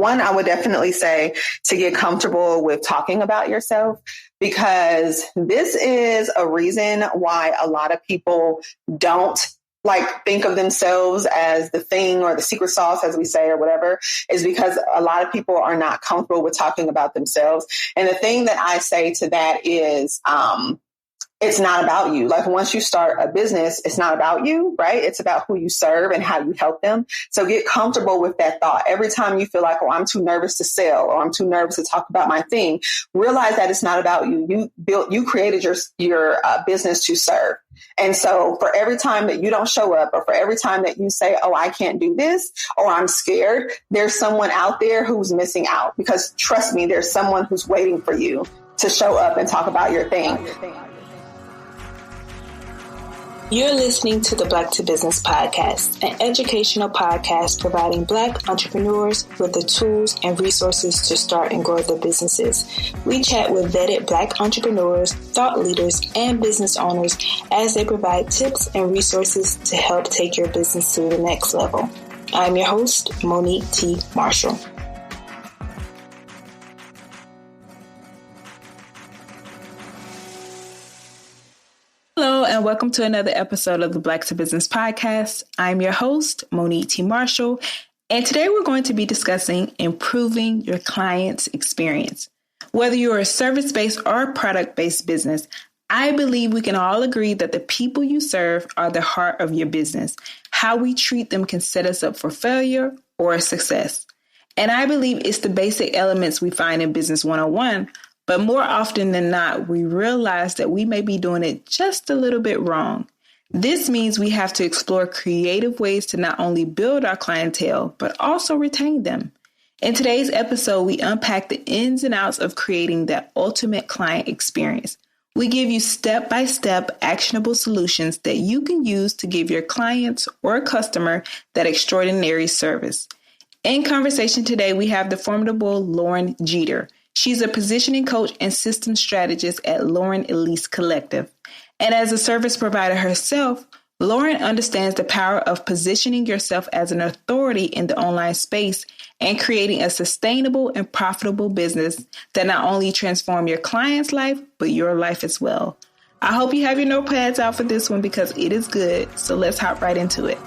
one, I would definitely say to get comfortable with talking about yourself, because this is a reason why a lot of people don't think of themselves as the thing or the secret sauce, as we say, or whatever, is because a lot of people are not comfortable with talking about themselves. And the thing that I say to that is, it's not about you. Like, once you start a business, it's not about you, right? It's about who you serve and how you help them. So get comfortable with that thought. Every time you feel like, oh, I'm too nervous to sell, or I'm too nervous to talk about my thing, realize that it's not about you. You created your business to serve. And so for every time that you don't show up, or for every time that you say, oh, I can't do this, or I'm scared, there's someone out there who's missing out. Because trust me, there's someone who's waiting for you to show up and talk about your thing. You're listening to the Black to Business podcast, an educational podcast providing Black entrepreneurs with the tools and resources to start and grow their businesses. We chat with vetted Black entrepreneurs, thought leaders, and business owners as they provide tips and resources to help take your business to the next level. I'm your host, Monique T. Marshall. Hello, and welcome to another episode of the Black to Business podcast. I'm your host, Monique T. Marshall, and today we're going to be discussing improving your client's experience. Whether you're a service-based or product-based business, I believe we can all agree that the people you serve are the heart of your business. How we treat them can set us up for failure or success. And I believe it's the basic elements we find in Business 101. But more often than not, we realize that we may be doing it just a little bit wrong. This means we have to explore creative ways to not only build our clientele, but also retain them. In today's episode, we unpack the ins and outs of creating that ultimate client experience. We give you step-by-step actionable solutions that you can use to give your clients or customer that extraordinary service. In conversation today, we have the formidable Loran Geeter. She's a positioning coach and systems strategist at Elise Collective. And as a service provider herself, Loran understands the power of positioning yourself as an authority in the online space and creating a sustainable and profitable business that not only transforms your client's life, but your life as well. I hope you have your notepads out for this one because it is good. So let's hop right into it.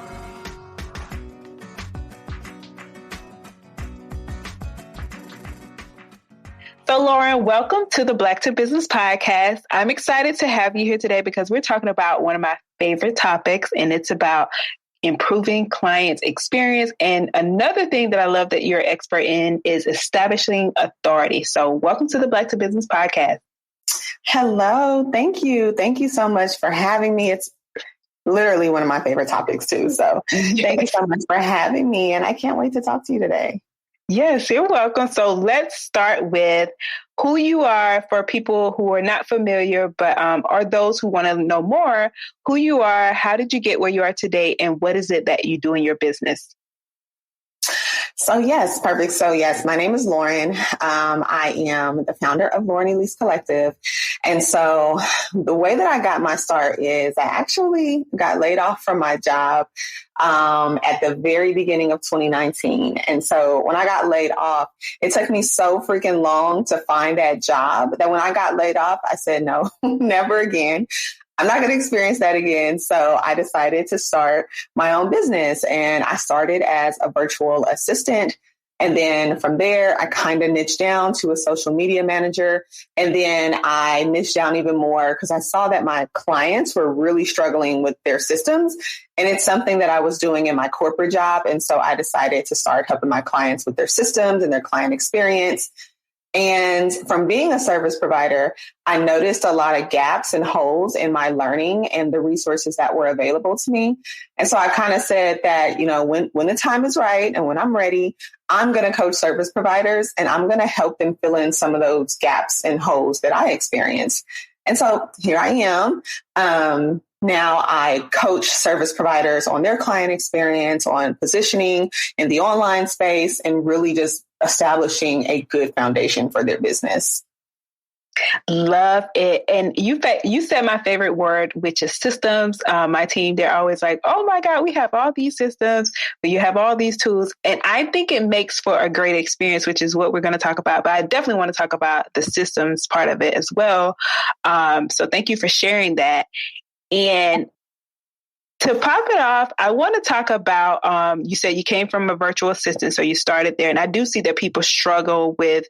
So Loran, welcome to the Black to Business podcast. I'm excited to have you here today because we're talking about one of my favorite topics, and it's about improving clients' experience. And another thing that I love that you're an expert in is establishing authority. So welcome to the Black to Business podcast. Hello. Thank you. Thank you so much for having me. It's literally one of my favorite topics too. So thank you so much for having me. And I can't wait to talk to you today. Yes, you're welcome. So let's start with who you are for people who are not familiar, but are those who want to know more, who you are, how did you get where you are today, and what is it that you do in your business? So yes, perfect. So yes, my name is Loran. I am the founder of Elise Collective. And so the way that I got my start is I actually got laid off from my job at the very beginning of 2019. And so when I got laid off, it took me so freaking long to find that job that when I got laid off, I said, no, never again. I'm not going to experience that again. So I decided to start my own business, and I started as a virtual assistant. And then from there, I kind of niched down to a social media manager. And then I niched down even more because I saw that my clients were really struggling with their systems. And it's something that I was doing in my corporate job. And so I decided to start helping my clients with their systems and their client experience. And from being a service provider, I noticed a lot of gaps and holes in my learning and the resources that were available to me. And so I kind of said that, you know, when the time is right and when I'm ready, I'm going to coach service providers and I'm going to help them fill in some of those gaps and holes that I experienced. And so here I am. Now I coach service providers on their client experience, on positioning in the online space, and really just establishing a good foundation for their business. Love it. And you said my favorite word, which is systems. My team, they're always like, oh my God, we have all these systems, but you have all these tools. And I think it makes for a great experience, which is what we're going to talk about. But I definitely want to talk about the systems part of it as well. So thank you for sharing that. And to pop it off, I want to talk about, you said you came from a virtual assistant, so you started there. And I do see that people struggle with,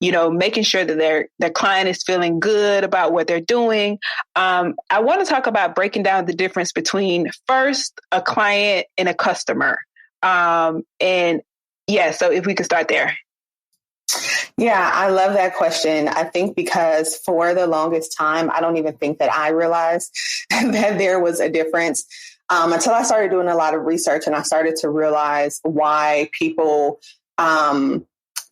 making sure that their client is feeling good about what they're doing. I want to talk about breaking down the difference between first a client and a customer. So if we could start there. Yeah, I love that question. I think because for the longest time, I don't even think that I realized that there was a difference until I started doing a lot of research and I started to realize why people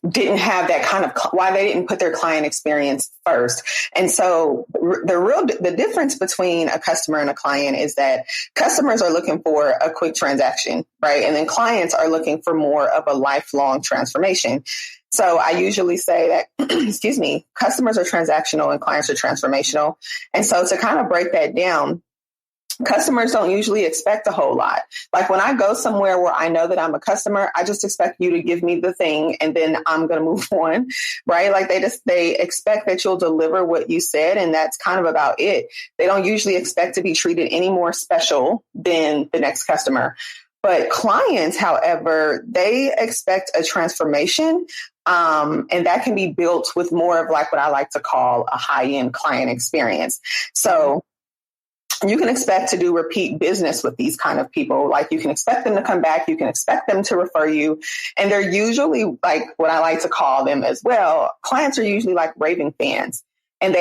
didn't have that kind of, why they didn't put their client experience first. And so the difference between a customer and a client is that customers are looking for a quick transaction, right? And then clients are looking for more of a lifelong transformation. So I usually say that, customers are transactional and clients are transformational. And so to kind of break that down, customers don't usually expect a whole lot. Like when I go somewhere where I know that I'm a customer, I just expect you to give me the thing and then I'm going to move on, right? Like they expect that you'll deliver what you said. And that's kind of about it. They don't usually expect to be treated any more special than the next customer. But clients, however, they expect a transformation. And that can be built with more of like what I like to call a high-end client experience. So you can expect to do repeat business with these kind of people. Like you can expect them to come back. You can expect them to refer you. And they're usually like what I like to call them as well. Clients are usually like raving fans. And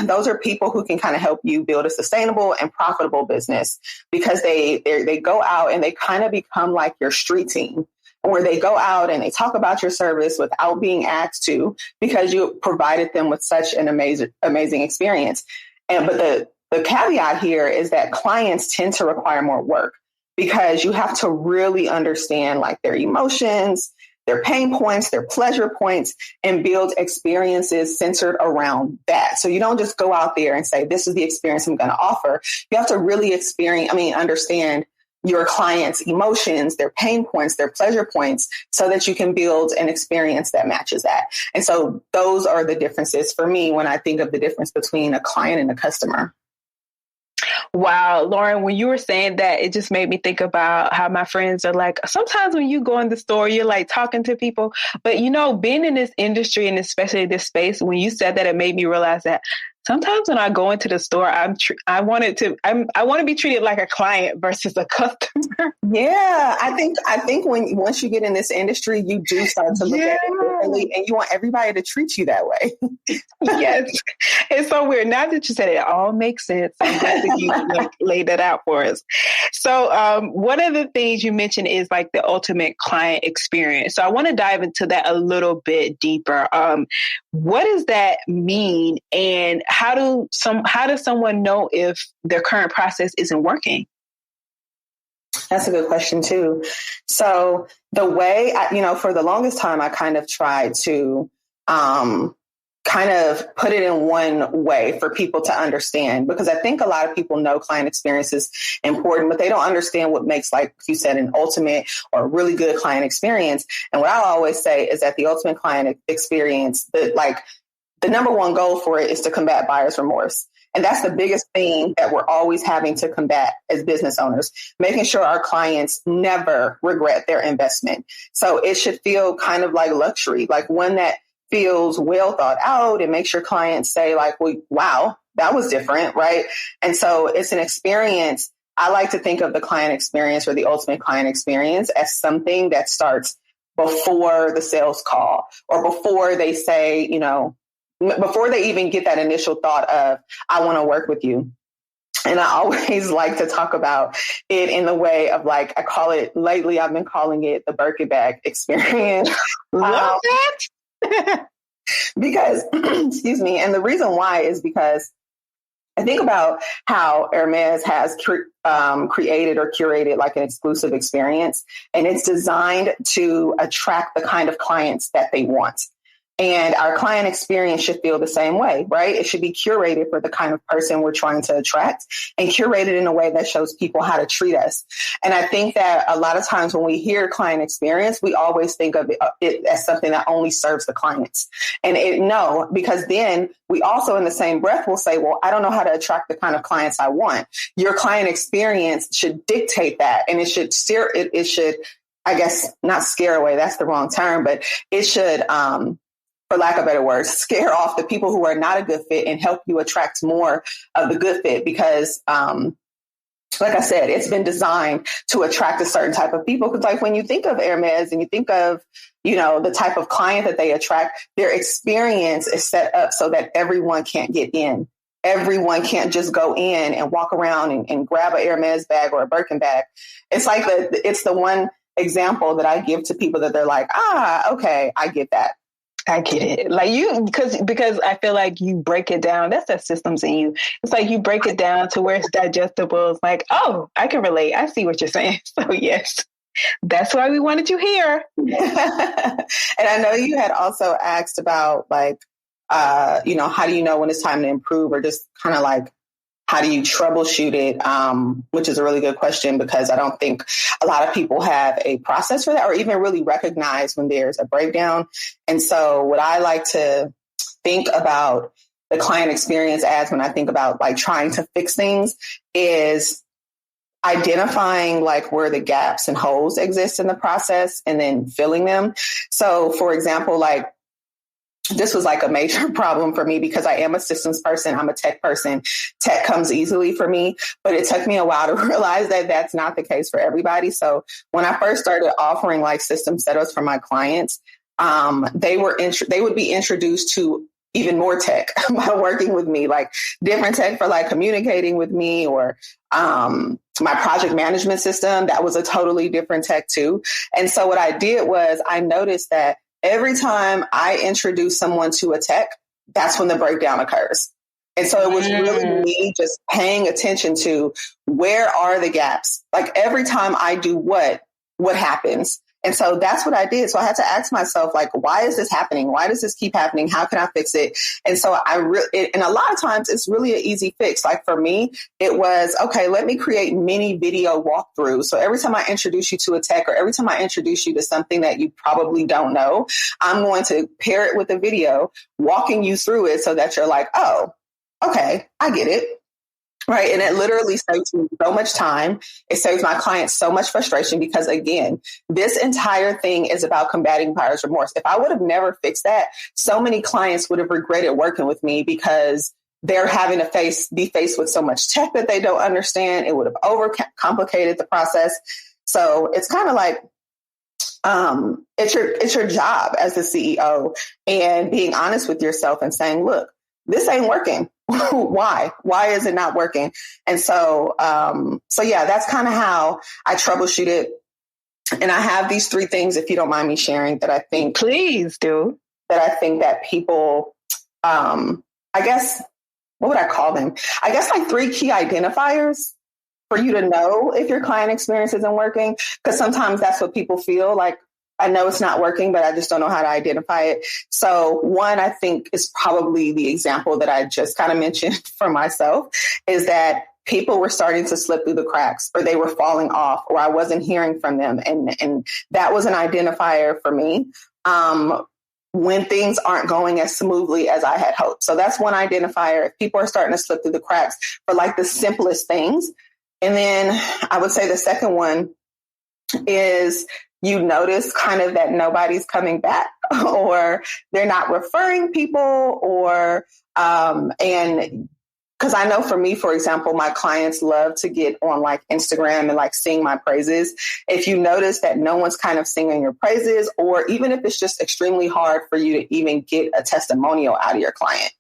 those are people who can kind of help you build a sustainable and profitable business because they go out and they kind of become like your street team, where they go out and they talk about your service without being asked to, because you provided them with such an amazing experience. But the caveat here is that clients tend to require more work because you have to really understand like their emotions, their pain points, their pleasure points, and build experiences centered around that. So you don't just go out there and say, this is the experience I'm going to offer. You have to really understand your client's emotions, their pain points, their pleasure points, so that you can build an experience that matches that. And so those are the differences for me when I think of the difference between a client and a customer. Wow, Loran, when you were saying that, it just made me think about how my friends are like, sometimes when you go in the store, you're like talking to people, but being in this industry and especially this space, when you said that, it made me realize that sometimes when I go into the store, I want to be treated like a client versus a customer. Yeah, I think once you get in this industry, you do start to look at it differently, and you want everybody to treat you that way. Yes, it's so weird. Now that you said it, it all makes sense. I'm glad that you laid that out for us. So, one of the things you mentioned is like the ultimate client experience. So, I want to dive into that a little bit deeper. What does that mean, and how does someone know if their current process isn't working? That's a good question too. So the way, for the longest time, I kind of tried to kind of put it in one way for people to understand, because I think a lot of people know client experience is important, but they don't understand what makes, like you said, an ultimate or really good client experience. And what I always say is that the ultimate client experience, the number one goal for it is to combat buyer's remorse. And that's the biggest thing that we're always having to combat as business owners, making sure our clients never regret their investment. So it should feel kind of like luxury, like one that feels well thought out and makes your clients say like, well, wow, that was different, right? And so it's an experience. I like to think of the client experience or the ultimate client experience as something that starts before the sales call or before they say, before they even get that initial thought of, I want to work with you. And I always like to talk about it in the way of like, lately I've been calling it the Birkin bag experience. Love that. Because, excuse me. And the reason why is because I think about how Hermes has created or curated like an exclusive experience, and it's designed to attract the kind of clients that they want. And our client experience should feel the same way, right? It should be curated for the kind of person we're trying to attract and curated in a way that shows people how to treat us. And I think that a lot of times when we hear client experience, we always think of it as something that only serves the clients. And no, because then we also in the same breath will say, well, I don't know how to attract the kind of clients I want. Your client experience should dictate that. And it should steer, it should, I guess, not scare away. That's the wrong term, but it should, for lack of better words, scare off the people who are not a good fit and help you attract more of the good fit. Because, like I said, it's been designed to attract a certain type of people. Because like when you think of Hermes and you think of, the type of client that they attract, their experience is set up so that everyone can't get in. Everyone can't just go in and walk around and grab a Hermes bag or a Birkin bag. It's like it's the one example that I give to people that they're like, okay, I get that. I get it. Like because I feel like you break it down. That's that systems in you. It's like you break it down to where it's digestible. It's like, oh, I can relate. I see what you're saying. So yes, that's why we wanted you here. And I know you had also asked about like, how do you know when it's time to improve, or just kind of like, how do you troubleshoot it? Which is a really good question, because I don't think a lot of people have a process for that or even really recognize when there's a breakdown. And so what I like to think about the client experience as when I think about like trying to fix things is identifying like where the gaps and holes exist in the process and then filling them. So for example, like, this was like a major problem for me because I am a systems person. I'm a tech person. Tech comes easily for me, but it took me a while to realize that that's not the case for everybody. So when I first started offering like system setups for my clients, they would be introduced to even more tech by working with me, like different tech for like communicating with me, or my project management system. That was a totally different tech too. And so what I did was I noticed that every time I introduce someone to a tech, that's when the breakdown occurs. And so it was really me just paying attention to where are the gaps? Like every time I do what happens? And so that's what I did. So I had to ask myself, like, why is this happening? Why does this keep happening? How can I fix it? And so and a lot of times it's really an easy fix. Like for me, it was, okay, let me create mini video walkthroughs. So every time I introduce you to a tech, or every time I introduce you to something that you probably don't know, I'm going to pair it with a video walking you through it so that you're like, oh, okay, I get it. Right. And it literally saves me so much time. It saves my clients so much frustration because, again, this entire thing is about combating buyer's remorse. If I would have never fixed that, so many clients would have regretted working with me because they're having to be faced with so much tech that they don't understand. It would have overcomplicated the process. So it's kind of like, it's your job as the CEO and being honest with yourself and saying, look, this ain't working. Why is it not working? And so yeah, that's kind of how I troubleshoot it. And I have these 3 things, if you don't mind me sharing, that I think, please do, that I think that people, I guess, what would I call them? I guess like 3 key identifiers for you to know if your client experience isn't working. Because sometimes that's what people feel like. I know it's not working, but I just don't know how to identify it. So one, I think, is probably the example that I just kind of mentioned for myself, is that people were starting to slip through the cracks, or they were falling off, or I wasn't hearing from them. And that was an identifier for me when things aren't going as smoothly as I had hoped. So that's one identifier. If people are starting to slip through the cracks for like the simplest things. And then I would say the second one is you notice kind of that nobody's coming back, or they're not referring people, or, and because I know for me, for example, my clients love to get on like Instagram and like sing my praises. If you notice that no one's kind of singing your praises, or even if it's just extremely hard for you to even get a testimonial out of your client,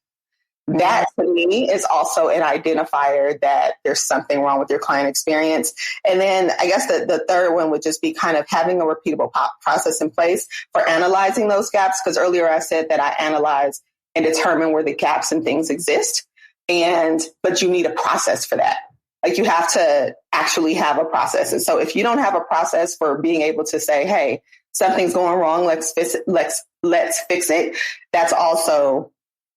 that to me is also an identifier that there's something wrong with your client experience. And then I guess the third one would just be kind of having a repeatable process in place for analyzing those gaps. Because earlier I said that I analyze and determine where the gaps and things exist. But you need a process for that. Like you have to actually have a process. And so if you don't have a process for being able to say, hey, something's going wrong. Let's fix it. Let's fix it. That's also,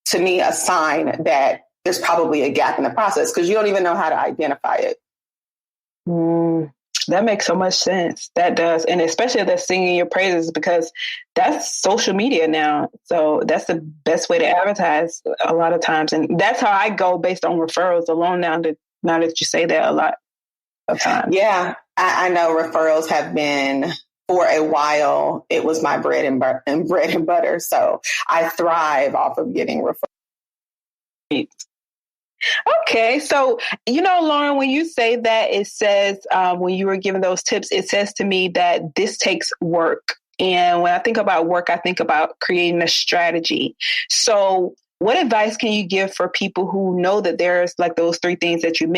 to me, a sign that there's probably a gap in the process because you don't even know how to identify it. That makes so much sense. That does. And especially the singing your praises, because that's social media now. So that's the best way to advertise a lot of times. And that's how I go based on referrals alone now that you say that a lot of times. Yeah, I know referrals have been, for a while, it was my bread and butter. So I thrive off of getting referrals. Okay. So, Loran, when you say that, it says, when you were giving those tips, it says to me that this takes work. And when I think about work, I think about creating a strategy. So what advice can you give for people who know that there's like those three things that you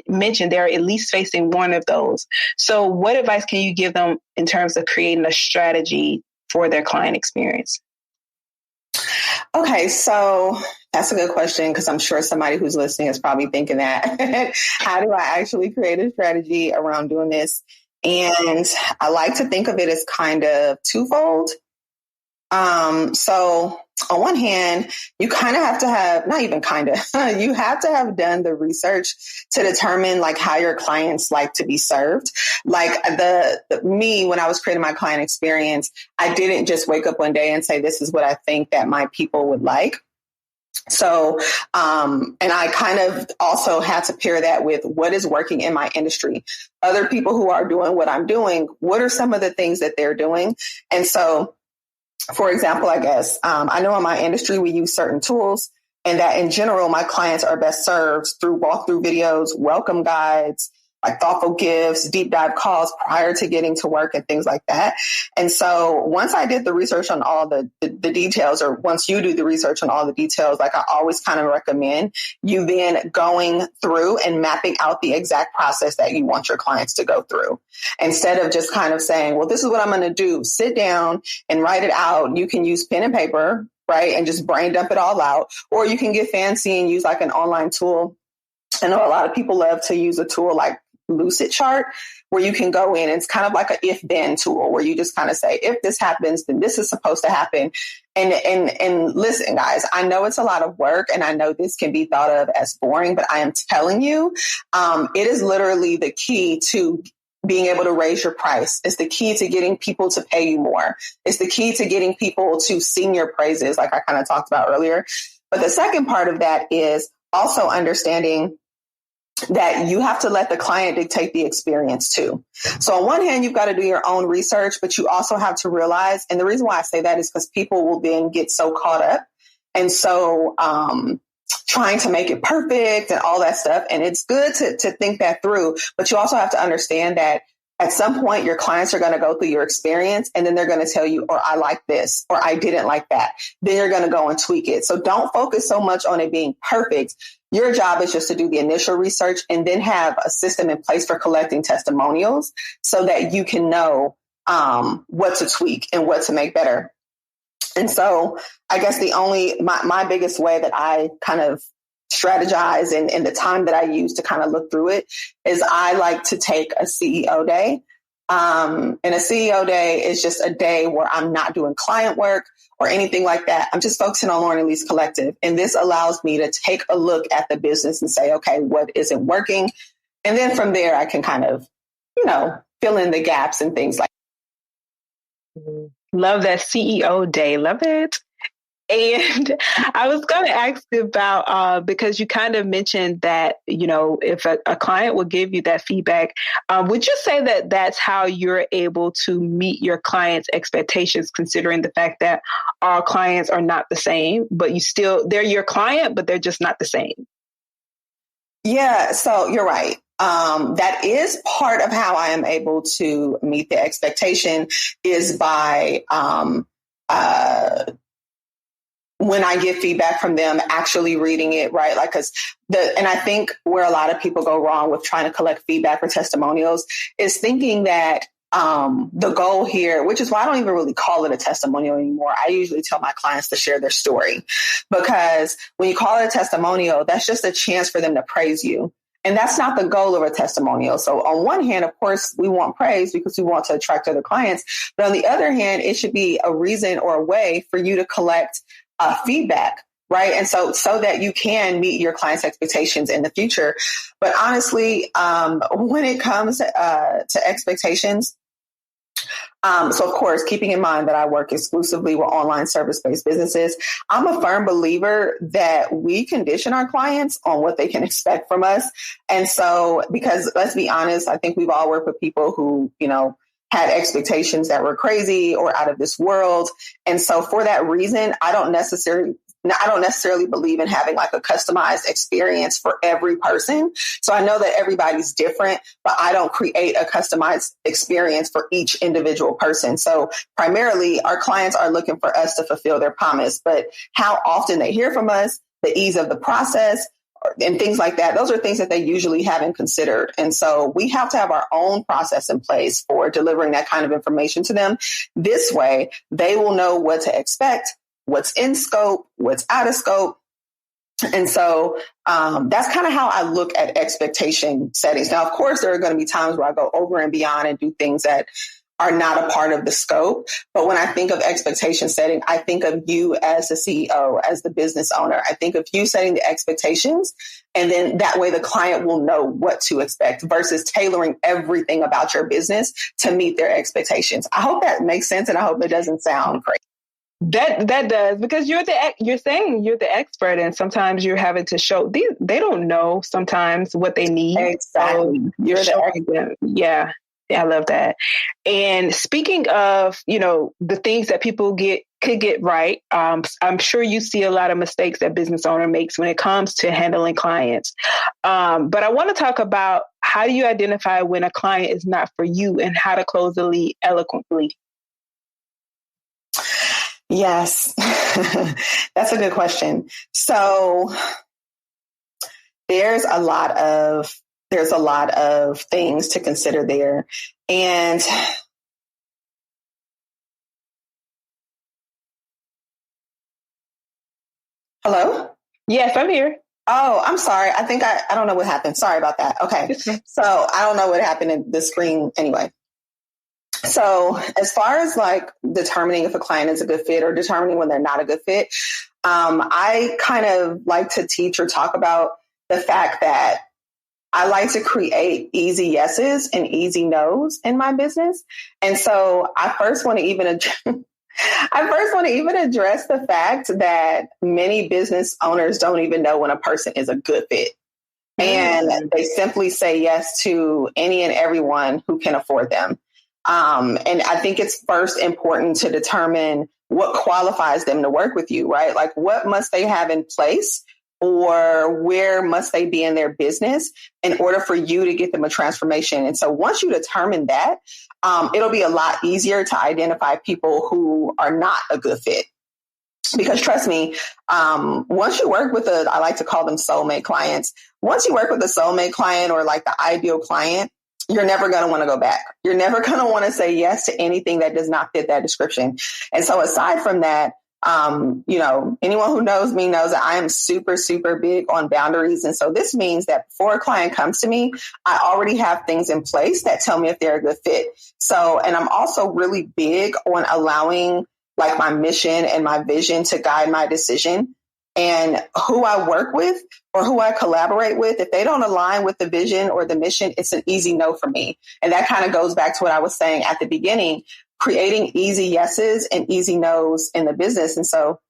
mentioned, they're at least facing one of those. So what advice can you give them in terms of creating a strategy for their client experience? Okay, so that's a good question because I'm sure somebody who's listening is probably thinking that. How do I actually create a strategy around doing this? And I like to think of it as kind of twofold. So on one hand, you kind of have to have, not even kind of, you have to have done the research to determine like how your clients like to be served. Like me, when I was creating my client experience, I didn't just wake up one day and say, this is what I think that my people would like. So, and I kind of also had to pair that with what is working in my industry. Other people who are doing what I'm doing, what are some of the things that they're doing? And so, for example, I guess, I know in my industry, we use certain tools and that in general, my clients are best served through walkthrough videos, welcome guides, like thoughtful gifts, deep dive calls prior to getting to work and things like that. And so once I did the research on all the details, or once you do the research on all the details, like I always kind of recommend you then going through and mapping out the exact process that you want your clients to go through. Instead of just kind of saying, well, this is what I'm going to do. Sit down and write it out. You can use pen and paper, right? And just brain dump it all out. Or you can get fancy and use like an online tool. I know a lot of people love to use a tool like Lucid Chart, where you can go in. It's kind of like an if-then tool where you just kind of say, if this happens, then this is supposed to happen. And listen, guys, I know it's a lot of work and I know this can be thought of as boring, but I am telling you, it is literally the key to being able to raise your price. It's the key to getting people to pay you more. It's the key to getting people to sing your praises, like I kind of talked about earlier. But the second part of that is also understanding that you have to let the client dictate the experience too. So on one hand, you've got to do your own research, but you also have to realize, and the reason why I say that is because people will then get so caught up and so trying to make it perfect and all that stuff. And it's good to think that through, but you also have to understand that at some point, your clients are going to go through your experience and then they're going to tell you, or I like this, or I didn't like that. Then you're going to go and tweak it. So don't focus so much on it being perfect. Your job is just to do the initial research and then have a system in place for collecting testimonials so that you can know what to tweak and what to make better. And so I guess my biggest way that I kind of strategize and the time that I use to kind of look through it is I like to take a CEO day. And a CEO day is just a day where I'm not doing client work or anything like that. I'm just focusing on Loran Elise Collective. And this allows me to take a look at the business and say, okay, what isn't working? And then from there, I can kind of, fill in the gaps and things like that. Love that CEO day. Love it. And I was going to ask about, because you kind of mentioned that, if a client will give you that feedback, would you say that that's how you're able to meet your clients' expectations, considering the fact that our clients are not the same, but they're your client, but they're just not the same? Yeah, so you're right. That is part of how I am able to meet the expectation is by, when I get feedback from them, actually reading it, right? Like, and I think where a lot of people go wrong with trying to collect feedback or testimonials is thinking that the goal here, which is why I don't even really call it a testimonial anymore. I usually tell my clients to share their story, because when you call it a testimonial, that's just a chance for them to praise you. And that's not the goal of a testimonial. So on one hand, of course, we want praise because we want to attract other clients. But on the other hand, it should be a reason or a way for you to collect feedback, right? And so that you can meet your clients' expectations in the future. But honestly, when it comes to expectations, so of course, keeping in mind that I work exclusively with online service-based businesses, I'm a firm believer that we condition our clients on what they can expect from us. And so, because let's be honest, I think we've all worked with people who, had expectations that were crazy or out of this world. And so for that reason, I don't necessarily believe in having like a customized experience for every person. So I know that everybody's different, but I don't create a customized experience for each individual person. So primarily our clients are looking for us to fulfill their promise, but how often they hear from us, the ease of the process, and things like that, those are things that they usually haven't considered. And so we have to have our own process in place for delivering that kind of information to them. This way, they will know what to expect, what's in scope, what's out of scope. And so that's kind of how I look at expectation settings. Now, of course, there are going to be times where I go over and beyond and do things that are not a part of the scope. But when I think of expectation setting, I think of you as the CEO, as the business owner. I think of you setting the expectations, and then that way the client will know what to expect versus tailoring everything about your business to meet their expectations. I hope that makes sense, and I hope it doesn't sound crazy. That does, because you're saying you're the expert, and sometimes you're having to show they don't know sometimes what they need. Exactly. So you're the expert. Yeah. I love that. And speaking of, the things that people could get right, I'm sure you see a lot of mistakes that business owner makes when it comes to handling clients. But I want to talk about how do you identify when a client is not for you and how to close the lead eloquently? Yes, that's a good question. So there's a lot of things to consider there. And hello? Yes, I'm here. Oh, I'm sorry. I think I don't know what happened. Sorry about that. Okay. So I don't know what happened in the screen anyway. So as far as like determining if a client is a good fit or determining when they're not a good fit, I kind of like to teach or talk about the fact that I like to create easy yeses and easy nos in my business. And so I first want to even address the fact that many business owners don't even know when a person is a good fit. And they simply say yes to any and everyone who can afford them. And I think it's first important to determine what qualifies them to work with you, right? Like what must they have in place or where must they be in their business in order for you to get them a transformation? And so once you determine that, it'll be a lot easier to identify people who are not a good fit. Because trust me, once you work with I like to call them soulmate clients. Once you work with a soulmate client or like the ideal client, you're never going to want to go back. You're never going to want to say yes to anything that does not fit that description. And so aside from that, anyone who knows me knows that I am super, super big on boundaries. And so this means that before a client comes to me, I already have things in place that tell me if they're a good fit. So, and I'm also really big on allowing like my mission and my vision to guide my decision. And who I work with or who I collaborate with, if they don't align with the vision or the mission, it's an easy no for me. And that kind of goes back to what I was saying at the beginning, creating easy yeses and easy nos in the business. And so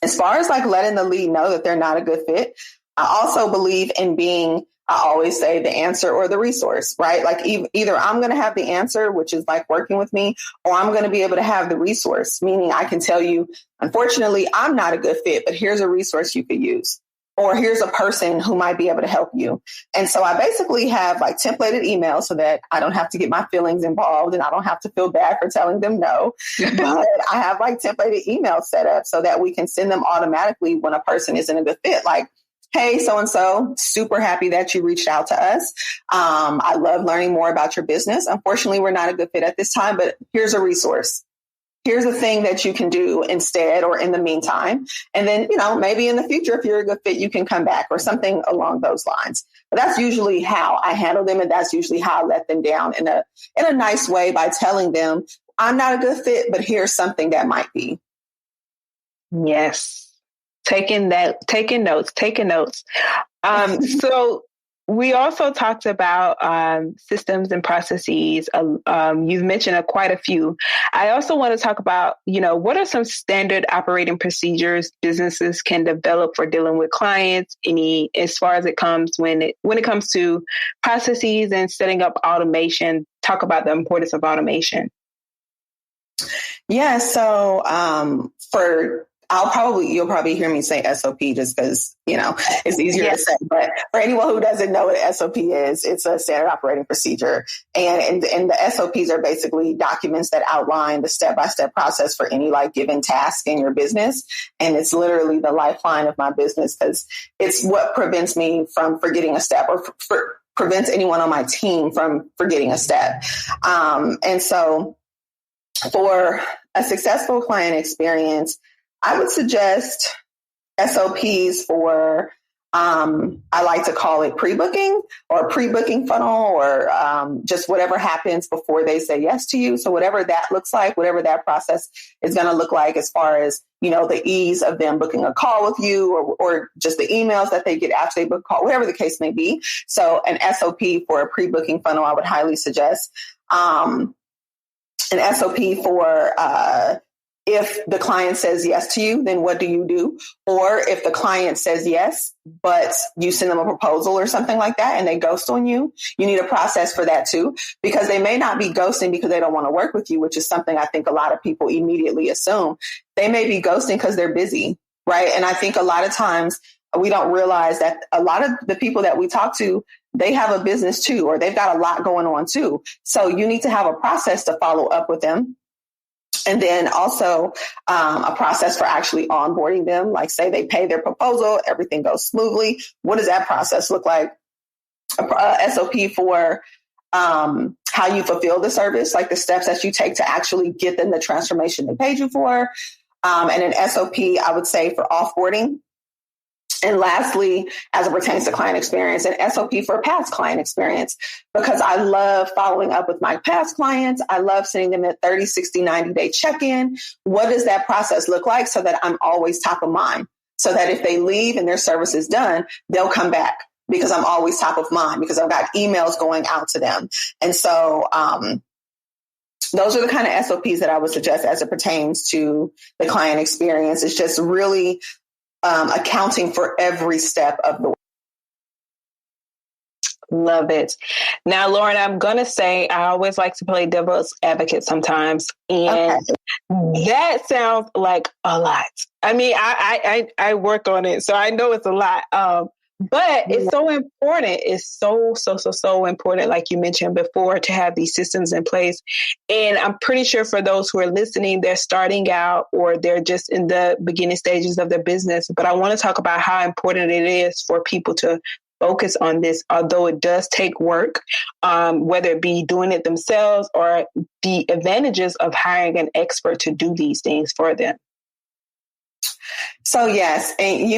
as far as like letting the lead know that they're not a good fit, I also believe in being, I always say, the answer or the resource, right? Like either I'm going to have the answer, which is like working with me, or I'm going to be able to have the resource, meaning I can tell you, unfortunately, I'm not a good fit, but here's a resource you could use, or here's a person who might be able to help you. And so I basically have like templated emails so that I don't have to get my feelings involved and I don't have to feel bad for telling them no. But I have like templated emails set up so that we can send them automatically when a person isn't a good fit. Like, hey, so-and-so, super happy that you reached out to us. I love learning more about your business. Unfortunately, we're not a good fit at this time, but here's a resource. Here's the thing that you can do instead or in the meantime. And then, maybe in the future, if you're a good fit, you can come back or something along those lines. But that's usually how I handle them. And that's usually how I let them down in a nice way by telling them, I'm not a good fit, but here's something that might be. Yes. Taking notes. So we also talked about systems and processes. You've mentioned quite a few. I also want to talk about, what are some standard operating procedures businesses can develop for dealing with clients, as far as it comes when it comes to processes and setting up automation. Talk about the importance of automation. Yeah. So you'll probably hear me say SOP just because, it's easier to say. But for anyone who doesn't know what SOP is, it's a standard operating procedure. And the SOPs are basically documents that outline the step-by-step process for any given task in your business. And it's literally the lifeline of my business because it's what prevents me from forgetting a step or prevents anyone on my team from forgetting a step. And so for a successful client experience, I would suggest SOPs for, I like to call it pre-booking or pre-booking funnel or just whatever happens before they say yes to you. So whatever that looks like, whatever that process is going to look like as far as, the ease of them booking a call with you or just the emails that they get after they book a call, whatever the case may be. So an SOP for a pre-booking funnel, I would highly suggest. An SOP for if the client says yes to you, then what do you do? Or if the client says yes, but you send them a proposal or something like that and they ghost on you, you need a process for that too, because they may not be ghosting because they don't want to work with you, which is something I think a lot of people immediately assume. They may be ghosting because they're busy, right? And I think a lot of times we don't realize that a lot of the people that we talk to, they have a business too, or they've got a lot going on too. So you need to have a process to follow up with them. And then also a process for actually onboarding them. Like say they pay their proposal, everything goes smoothly. What does that process look like? A SOP for how you fulfill the service, like the steps that you take to actually get them the transformation they paid you for. And an SOP, I would say, for offboarding. And lastly, as it pertains to client experience, an SOP for past client experience, because I love following up with my past clients. I love sending them a 30, 60, 90-day check-in. What does that process look like so that I'm always top of mind? So that if they leave and their service is done, they'll come back because I'm always top of mind because I've got emails going out to them. And so those are the kind of SOPs that I would suggest as it pertains to the client experience. It's just really accounting for every step of the way. Love it. Now, Loran, I'm going to say I always like to play devil's advocate sometimes. And that sounds like a lot. I mean, I work on it, so I know it's a lot. But it's so important. It's so important, like you mentioned before, to have these systems in place. And I'm pretty sure for those who are listening, they're starting out or they're just in the beginning stages of their business. But I want to talk about how important it is for people to focus on this, although it does take work, whether it be doing it themselves or the advantages of hiring an expert to do these things for them. So yes, and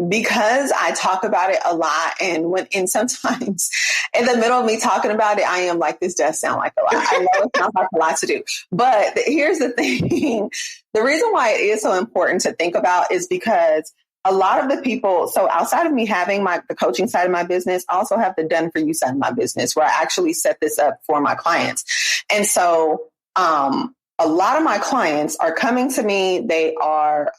because I talk about it a lot, and sometimes in the middle of me talking about it, I am like, this does sound like a lot. I know it sounds like a lot to do, but here's the thing: the reason why it is so important to think about is because a lot of the people. So outside of me having the coaching side of my business, I also have the done for you side of my business, where I actually set this up for my clients, and so a lot of my clients are coming to me. They are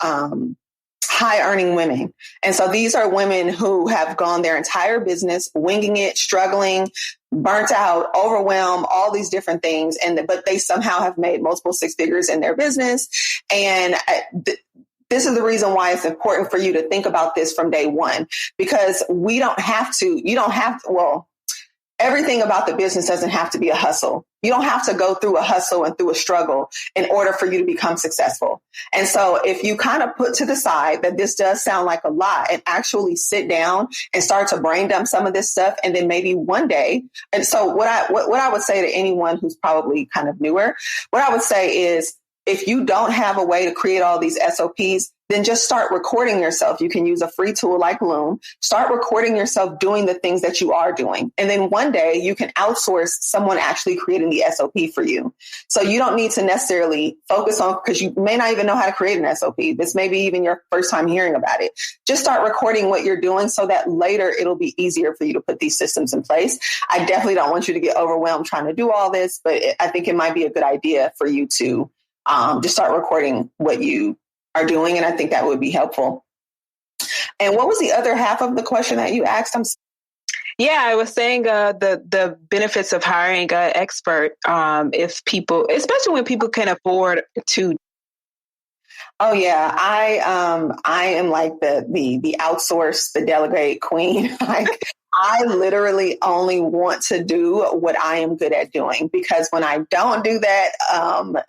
high earning women. And so these are women who have gone their entire business, winging it, struggling, burnt out, overwhelmed, all these different things. But they somehow have made multiple six figures in their business. And this is the reason why it's important for you to think about this from day one, because you don't have to, everything about the business doesn't have to be a hustle. You don't have to go through a hustle and through a struggle in order for you to become successful. And so if you kind of put to the side that this does sound like a lot and actually sit down and start to brain dump some of this stuff, and then maybe one day. And so what I would say to anyone who's probably kind of newer, what I would say is if you don't have a way to create all these SOPs, then just start recording yourself. You can use a free tool like Loom. Start recording yourself doing the things that you are doing. And then one day you can outsource someone actually creating the SOP for you. So you don't need to necessarily focus on, because you may not even know how to create an SOP. This may be even your first time hearing about it. Just start recording what you're doing so that later it'll be easier for you to put these systems in place. I definitely don't want you to get overwhelmed trying to do all this, but I think it might be a good idea for you to just start recording what you are doing. And I think that would be helpful. And what was the other half of the question that you asked? Yeah, I was saying the benefits of hiring an expert, if people, especially when people can afford to. Oh yeah, I am like the outsource, the delegate queen. Like I literally only want to do what I am good at doing, because when I don't do that,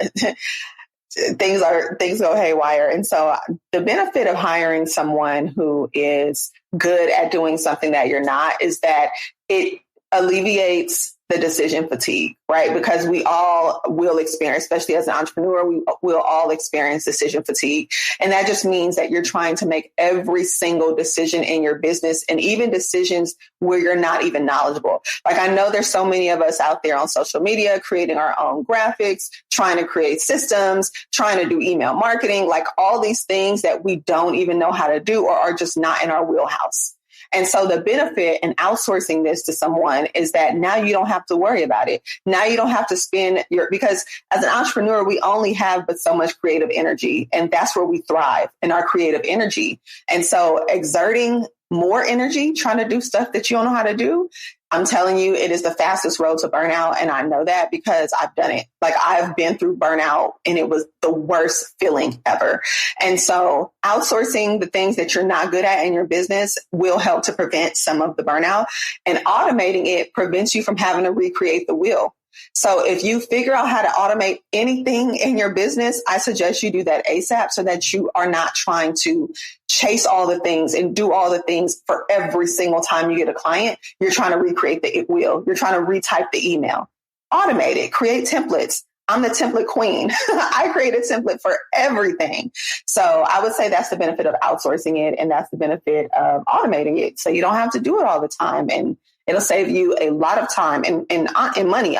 things go haywire. And so the benefit of hiring someone who is good at doing something that you're not is that it alleviates the decision fatigue, right? Because we all will experience, especially as an entrepreneur, we will all experience decision fatigue. And that just means that you're trying to make every single decision in your business, and even decisions where you're not even knowledgeable. Like I know there's so many of us out there on social media creating our own graphics, trying to create systems, trying to do email marketing, like all these things that we don't even know how to do or are just not in our wheelhouse. And so the benefit in outsourcing this to someone is that now you don't have to worry about it. Now you don't have to spend because as an entrepreneur, we only have but so much creative energy, and that's where we thrive, in our creative energy. And so exerting more energy, trying to do stuff that you don't know how to do, I'm telling you, it is the fastest road to burnout. And I know that because I've done it. Like I've been through burnout, and it was the worst feeling ever. And so outsourcing the things that you're not good at in your business will help to prevent some of the burnout, and automating it prevents you from having to recreate the wheel. So if you figure out how to automate anything in your business, I suggest you do that ASAP, so that you are not trying to chase all the things and do all the things for every single time you get a client. You're trying to recreate the wheel. You're trying to retype the email. Automate it. Create templates. I'm the template queen. I create a template for everything. So I would say that's the benefit of outsourcing it, and that's the benefit of automating it. So you don't have to do it all the time, and it'll save you a lot of time and money.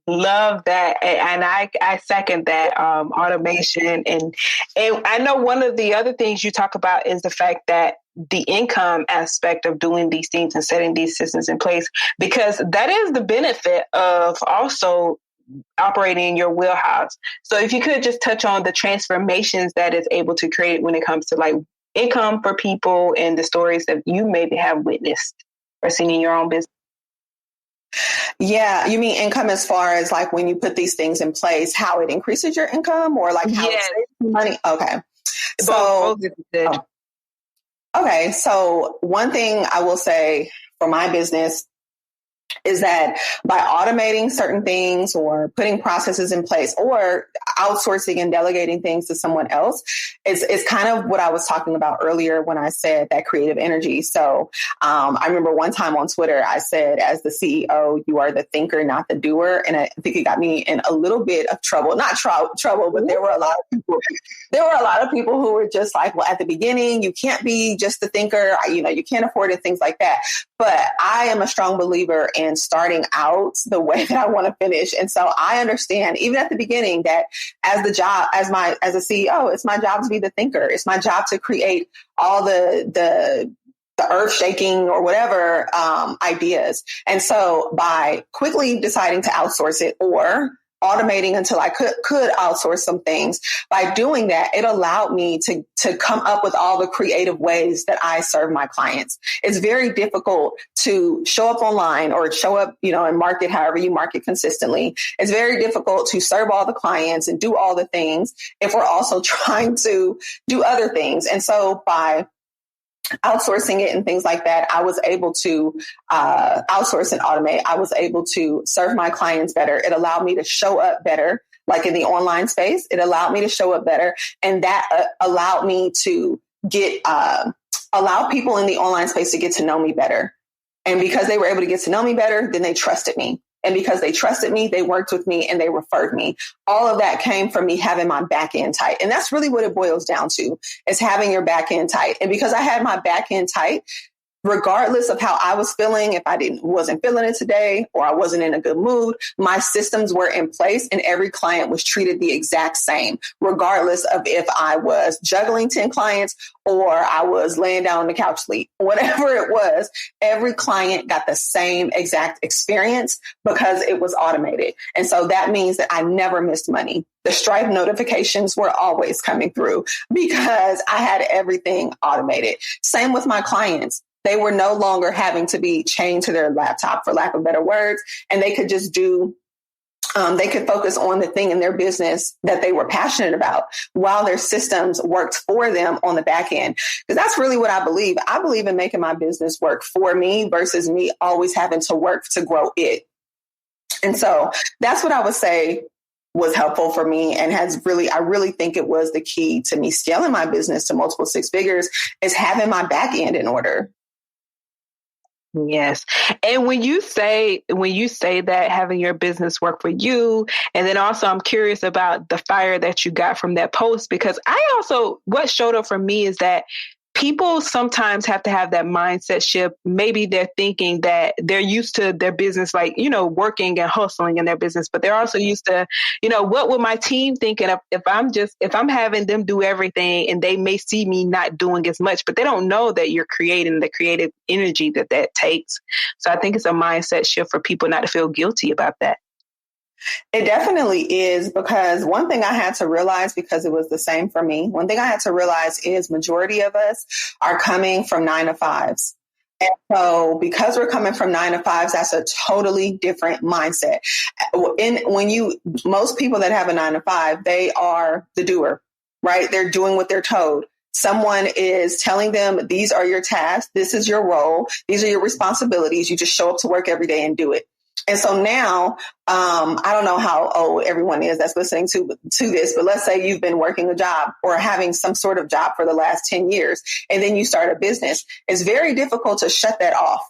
Love that. And I second that, automation. And I know one of the other things you talk about is the fact that the income aspect of doing these things and setting these systems in place, because that is the benefit of also operating in your wheelhouse. So if you could just touch on the transformations that it's able to create when it comes to like income for people and the stories that you maybe have witnessed or seen in your own business. Yeah. You mean income as far as like when you put these things in place, how it increases your income, or like how it saves you money? Okay. Okay. So one thing I will say for my business is that by automating certain things or putting processes in place or outsourcing and delegating things to someone else, it's kind of what I was talking about earlier when I said that creative energy. So I remember one time on Twitter, I said, as the CEO, you are the thinker, not the doer. And I think it got me in a little bit of trouble, not trouble, but there were a lot of people who were just like, well, at the beginning, you can't be just the thinker, you can't afford it, things like that. But I am a strong believer in starting out the way that I want to finish. And so I understand even at the beginning that as a CEO, it's my job to be the thinker. It's my job to create all the earth shaking or whatever ideas. And so by quickly deciding to outsource it or automating until I could outsource some things, by doing that, it allowed me to come up with all the creative ways that I serve my clients. It's very difficult to show up online or show up, and market however you market consistently. It's very difficult to serve all the clients and do all the things if we're also trying to do other things. And so by outsourcing it and things like that, I was able to outsource and automate. I was able to serve my clients better. It allowed me to show up better, like in the online space. It allowed me to show up better. And that allowed me to allow people in the online space to get to know me better. And because they were able to get to know me better, then they trusted me. And because they trusted me, they worked with me and they referred me. All of that came from me having my back end tight. And that's really what it boils down to, is having your back end tight. And because I had my back end tight, regardless of how I was feeling, if I wasn't feeling it today or I wasn't in a good mood, my systems were in place and every client was treated the exact same, regardless of if I was juggling 10 clients or I was laying down on the couch sleep, whatever it was, every client got the same exact experience because it was automated. And so that means that I never missed money. The Stripe notifications were always coming through because I had everything automated. Same with my clients. They were no longer having to be chained to their laptop, for lack of better words, and they could just they could focus on the thing in their business that they were passionate about while their systems worked for them on the back end. Because that's really what I believe. I believe in making my business work for me versus me always having to work to grow it. And so that's what I would say was helpful for me and I really think it was the key to me scaling my business to multiple six figures, is having my back end in order. Yes. And when you say that, having your business work for you, and then also I'm curious about the fire that you got from that post, because what showed up for me is that people sometimes have to have that mindset shift. Maybe they're thinking that they're used to their business, like, working and hustling in their business, but they're also used to, what would my team think if I'm having them do everything, and they may see me not doing as much, but they don't know that you're creating the creative energy that takes. So I think it's a mindset shift for people not to feel guilty about that. It definitely is, because one thing I had to realize, because it was the same for me, one thing I had to realize is majority of us are coming from 9 to 5s. And so because we're coming from 9 to 5s, that's a totally different mindset. Most people that have a 9 to 5, they are the doer, right? They're doing what they're told. Someone is telling them, these are your tasks. This is your role. These are your responsibilities. You just show up to work every day and do it. And so now, I don't know how old everyone is that's listening to this, but let's say you've been working a job or having some sort of job for the last 10 years, and then you start a business. It's very difficult to shut that off.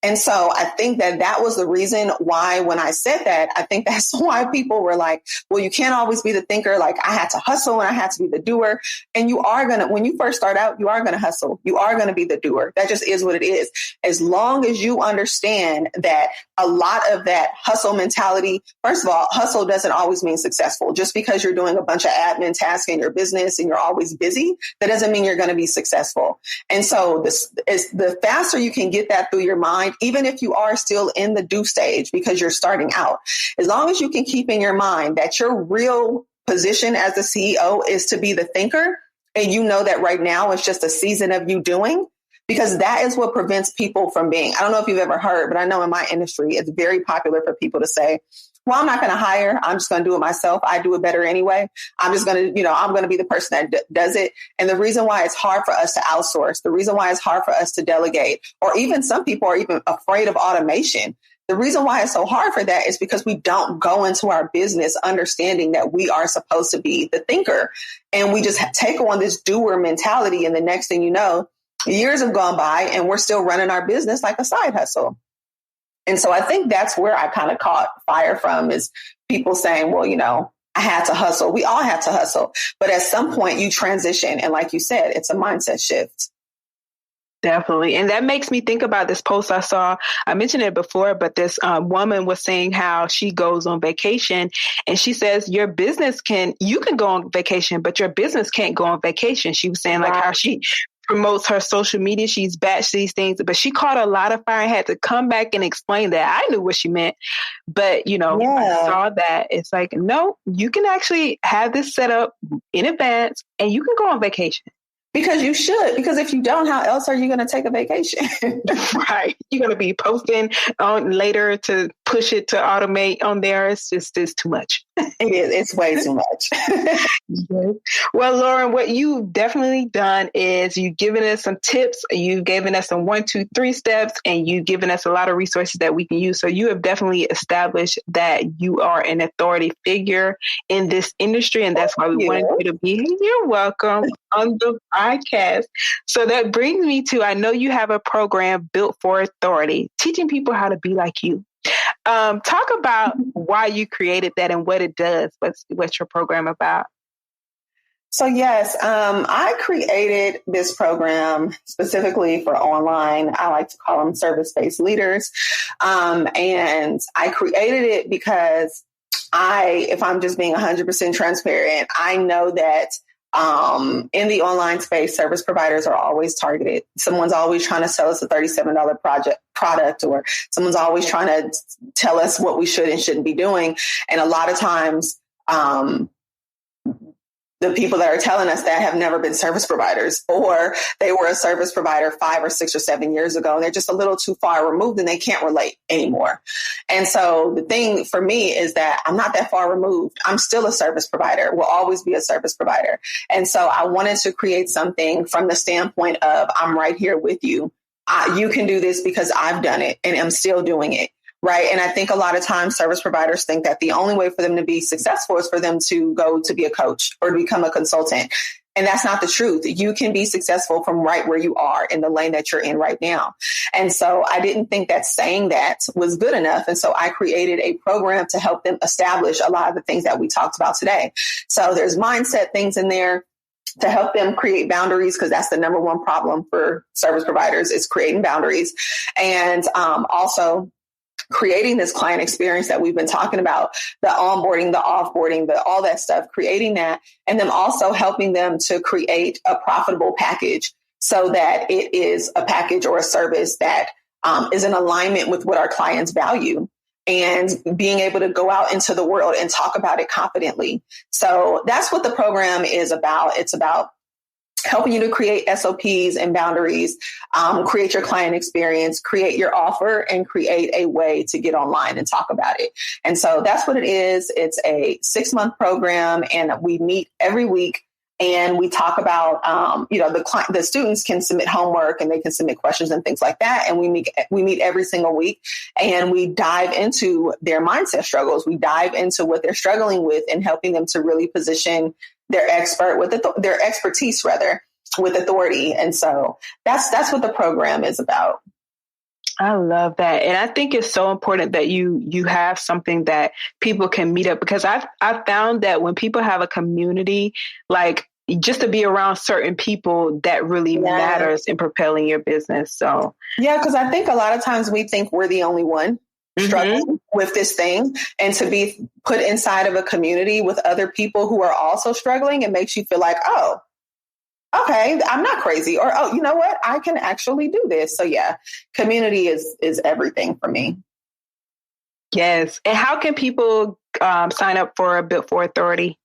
And so I think that was the reason why, when I said that, I think that's why people were like, well, you can't always be the thinker. Like, I had to hustle and I had to be the doer. And when you first start out, you are going to hustle. You are going to be the doer. That just is what it is. As long as you understand that a lot of that hustle mentality, first of all, hustle doesn't always mean successful. Just because you're doing a bunch of admin tasks in your business and you're always busy, that doesn't mean you're going to be successful. And so the faster you can get that through your mind, even if you are still in the do stage because you're starting out, as long as you can keep in your mind that your real position as the CEO is to be the thinker, and you know that right now it's just a season of you doing, because that is what prevents people from being. I don't know if you've ever heard, but I know in my industry, it's very popular for people to say, well, I'm not going to hire. I'm just going to do it myself. I do it better anyway. I'm just going to, I'm going to be the person that does it. And the reason why it's hard for us to outsource, the reason why it's hard for us to delegate, or even some people are even afraid of automation. The reason why it's so hard for that is because we don't go into our business understanding that we are supposed to be the thinker. And we just take on this doer mentality. And the next thing you know, years have gone by and we're still running our business like a side hustle. And so I think that's where I kind of caught fire from, is people saying, well, I had to hustle. We all had to hustle. But at some point you transition. And like you said, it's a mindset shift. Definitely. And that makes me think about this post I saw. I mentioned it before, but this woman was saying how she goes on vacation, and she says you can go on vacation, but your business can't go on vacation. She was saying how she promotes her social media. She's batched these things, but she caught a lot of fire and had to come back and explain that. I knew what she meant, but I saw that it's like, no, you can actually have this set up in advance and you can go on vacation. Because you should. Because if you don't, how else are you going to take a vacation? Right. You're going to be posting on later to push it to automate on there. It's too much. It is. It's way too much. Well, Loran, what you've definitely done is you've given us some tips. You've given us some 1, 2, 3 steps, and you've given us a lot of resources that we can use. So you have definitely established that you are an authority figure in this industry. And that's why we wanted you to be here. You're welcome on the podcast. So that brings me to, I know you have a program built for authority, teaching people how to be like you. Talk about why you created that and what it does. What's your program about? So yes, I created this program specifically for online. I like to call them service-based leaders. And I created it because if I'm just being 100% transparent, I know that in the online space, service providers are always targeted. Someone's always trying to sell us a $37 product, or someone's always trying to tell us what we should and shouldn't be doing. And a lot of times, the people that are telling us that have never been service providers, or they were a service provider 5 or 6 or 7 years ago, and they're just a little too far removed and they can't relate anymore. And so the thing for me is that I'm not that far removed. I'm still a service provider, will always be a service provider. And so I wanted to create something from the standpoint of I'm right here with you. You can do this because I've done it and I'm still doing it. Right. And I think a lot of times service providers think that the only way for them to be successful is for them to go to be a coach or to become a consultant. And that's not the truth. You can be successful from right where you are in the lane that you're in right now. And so I didn't think that saying that was good enough. And so I created a program to help them establish a lot of the things that we talked about today. So there's mindset things in there to help them create boundaries, because that's the number one problem for service providers is creating boundaries. And also creating this client experience that we've been talking about, the onboarding, the offboarding, all that stuff, creating that, and then also helping them to create a profitable package so that it is a package or a service that is in alignment with what our clients value, and being able to go out into the world and talk about it confidently. So that's what the program is about. It's about helping you to create SOPs and boundaries, create your client experience, create your offer, and create a way to get online and talk about it. And so that's what it is. It's a 6-month program, and we meet every week. And we talk about, the students can submit homework and they can submit questions and things like that. And we meet every single week, and we dive into their mindset struggles. We dive into what they're struggling with and helping them to really position their expertise with authority. And so that's what the program is about. I love that. And I think it's so important that you have something that people can meet up, because I've found that when people have a community, like just to be around certain people, that really matters in propelling your business. So yeah, because I think a lot of times we think we're the only one struggling with this thing, and to be put inside of a community with other people who are also struggling, it makes you feel like, oh, okay, I'm not crazy, or, oh, you know what? I can actually do this. So yeah, community is everything for me. Yes. And how can people sign up for Built for Authority?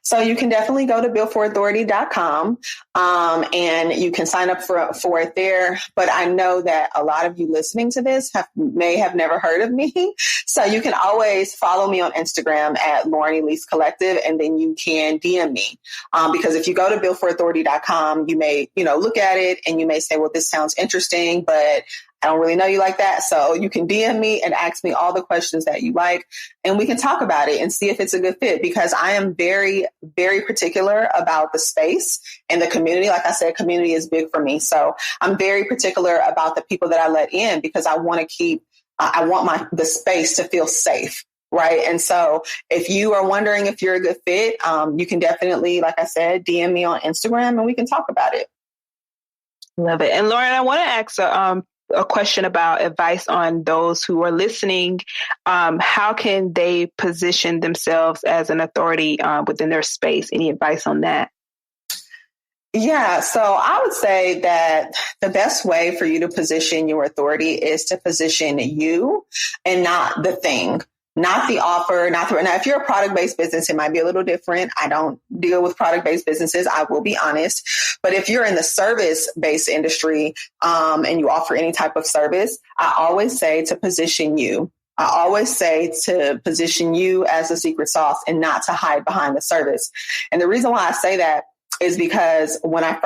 So you can definitely go to builtforauthority.com and you can sign up for it there. But I know that a lot of you listening to this may have never heard of me. So you can always follow me on Instagram at Loran Elise Collective, and then you can DM me. Because if you go to builtforauthority.com, you may, look at it and you may say, well, this sounds interesting, but I don't really know you like that. So you can DM me and ask me all the questions that you like, and we can talk about it and see if it's a good fit, because I am very, very particular about the space and the community. Like I said, community is big for me. So I'm very particular about the people that I let in, because I want the space to feel safe. Right. And so if you are wondering if you're a good fit, you can definitely, like I said, DM me on Instagram and we can talk about it. Love it. And Loran, I want to ask a question about advice on those who are listening. How can they position themselves as an authority within their space? Any advice on that? Yeah, so I would say that the best way for you to position your authority is to position you and not the thing. Not the offer, now, if you're a product-based business, it might be a little different. I don't deal with product-based businesses, I will be honest. But if you're in the service-based industry and you offer any type of service, I always say to position you. I always say to position you as the secret sauce and not to hide behind the service. And the reason why I say that is because when I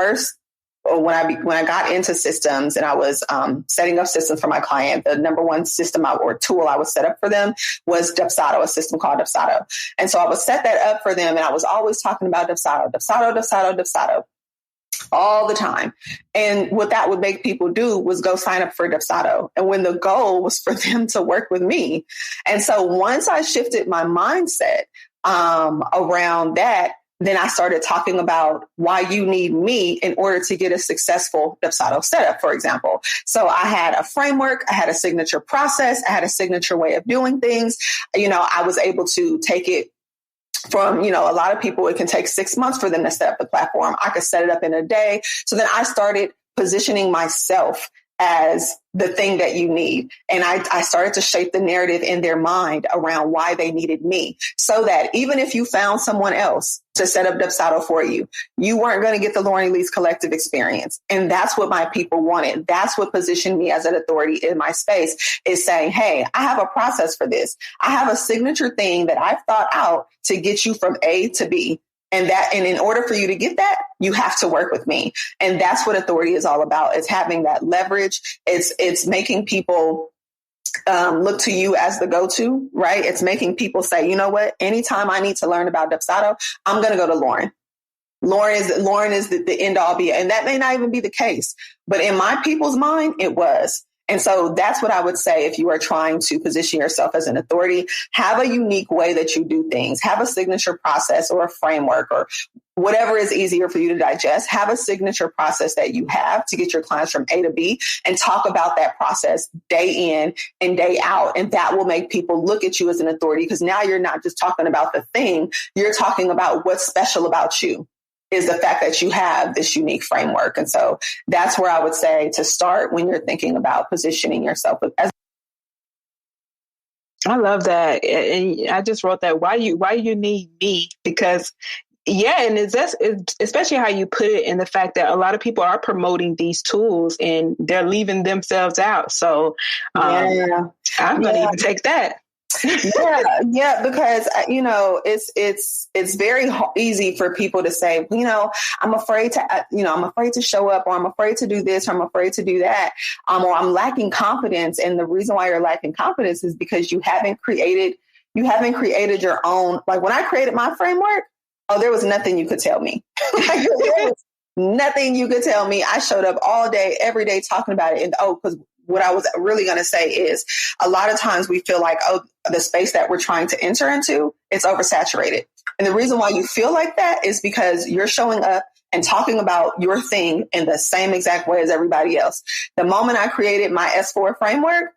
got into systems and I was setting up systems for my client, the number one system or tool I would set up for them was Dubsado, a system called Dubsado. And so I would set that up for them, and I was always talking about Dubsado. all the time. And what that would make people do was go sign up for Dubsado. And when the goal was for them to work with me. And so once I shifted my mindset around that, then I started talking about why you need me in order to get a successful Dubsado setup, for example. So I had a framework, I had a signature process, I had a signature way of doing things. I was able to take it from, a lot of people, it can take 6 months for them to set up the platform. I could set it up in a day. So then I started positioning myself as the thing that you need. And I started to shape the narrative in their mind around why they needed me, so that even if you found someone else to set up Dubsado for you, you weren't going to get the Loran Elise collective experience. And that's what my people wanted. That's what positioned me as an authority in my space, is saying, hey, I have a process for this. I have a signature thing that I've thought out to get you from A to B. And in order for you to get that, you have to work with me. And that's what authority is all about. It's having that leverage. It's making people look to you as the go-to, right? It's making people say, you know what? Anytime I need to learn about Dubsado, I'm going to go to Loran. Loran is the end all be. And that may not even be the case. But in my people's mind, it was. And so that's what I would say if you are trying to position yourself as an authority. Have a unique way that you do things. Have a signature process or a framework or whatever is easier for you to digest. Have a signature process that you have to get your clients from A to B, and talk about that process day in and day out. And that will make people look at you as an authority, because now you're not just talking about the thing, you're talking about what's special about you. Is the fact that you have this unique framework. And so that's where I would say to start when you're thinking about positioning yourself as. I love that. And I just wrote that. Why you need me? Because and it's especially how you put it, in the fact that a lot of people are promoting these tools and they're leaving themselves out. So I'm going to even take that. Because it's very easy for people to say, I'm afraid to show up, or I'm afraid to do this, or I'm afraid to do that, or I'm lacking confidence. And the reason why you're lacking confidence is because you haven't created your own. Like when I created my framework, there was nothing you could tell me. There was nothing you could tell me. I showed up all day, every day talking about it. And because what I was really going to say is, a lot of times we feel like, the space that we're trying to enter into, it's oversaturated. And the reason why you feel like that is because you're showing up and talking about your thing in the same exact way as everybody else. The moment I created my S4 framework,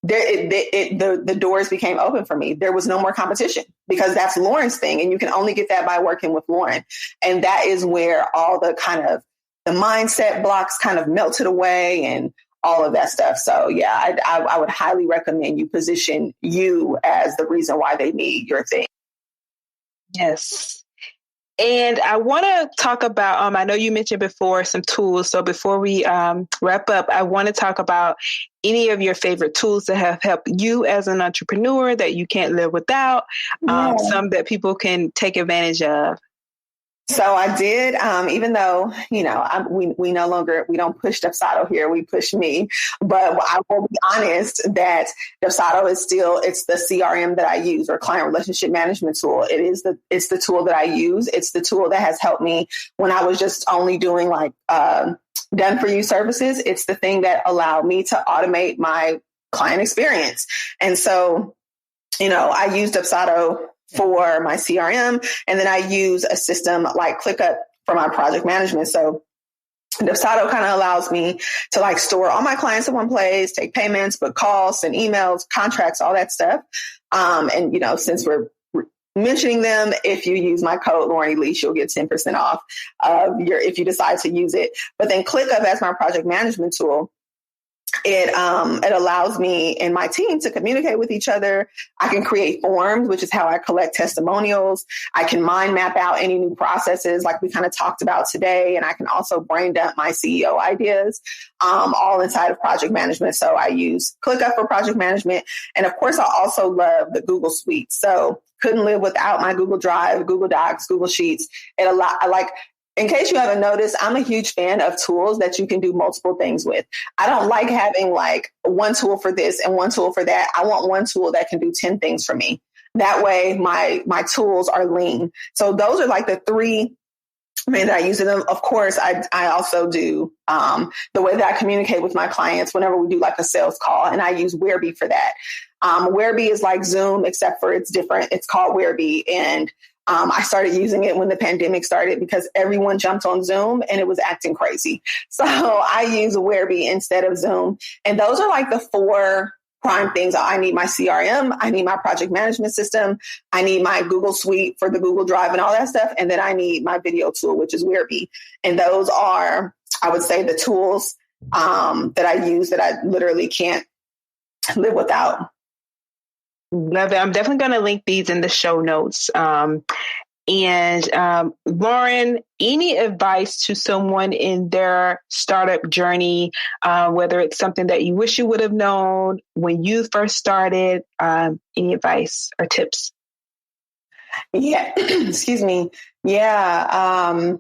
the doors became open for me. There was no more competition, because that's Loran's thing. And you can only get that by working with Loran. And that is where all the kind of the mindset blocks kind of melted away and all of that stuff. So I would highly recommend you position you as the reason why they need your thing. Yes. And I want to talk about, I know you mentioned before some tools. So before we wrap up, I want to talk about any of your favorite tools that have helped you as an entrepreneur that you can't live without, some that people can take advantage of. So I did, even though, we don't push Dubsado here, we push me, but I will be honest that Dubsado is it's the CRM that I use, or client relationship management tool. It's the tool that I use. It's the tool that has helped me when I was just only doing done for you services. It's the thing that allowed me to automate my client experience. And so, I used Dubsado for my CRM. And then I use a system like ClickUp for my project management. So Dubsado kind of allows me to store all my clients in one place, take payments, book calls and emails, contracts, all that stuff. And since we're mentioning them, if you use my code Loran Elise, you'll get 10% off if you decide to use it. But then ClickUp as my project management tool, it allows me and my team to communicate with each other. I can create forms, which is how I collect testimonials. I can mind map out any new processes like we kind of talked about today. And I can also brain dump my CEO ideas, all inside of project management. So I use ClickUp for project management. And of course, I also love the Google Suite. So couldn't live without my Google Drive, Google Docs, Google Sheets. In case you haven't noticed, I'm a huge fan of tools that you can do multiple things with. I don't like having one tool for this and one tool for that. I want one tool that can do 10 things for me. That way my tools are lean. So those are the three that I use it. Of course, I also do the way that I communicate with my clients whenever we do like a sales call, and I use Wearby for that. Wearby is like Zoom, except for it's different. It's called Wearby, and I started using it when the pandemic started because everyone jumped on Zoom and it was acting crazy. So I use Wearby instead of Zoom, and those are like the 4 prime things. I need my CRM. I need my project management system. I need my Google Suite for the Google Drive and all that stuff. And then I need my video tool, which is Wearby. And those are, I would say, the tools that I use that I literally can't live without. Love it. I'm definitely going to link these in the show notes. And Loran, any advice to someone in their startup journey, whether it's something that you wish you would have known when you first started, any advice or tips? Yeah, excuse me. Yeah.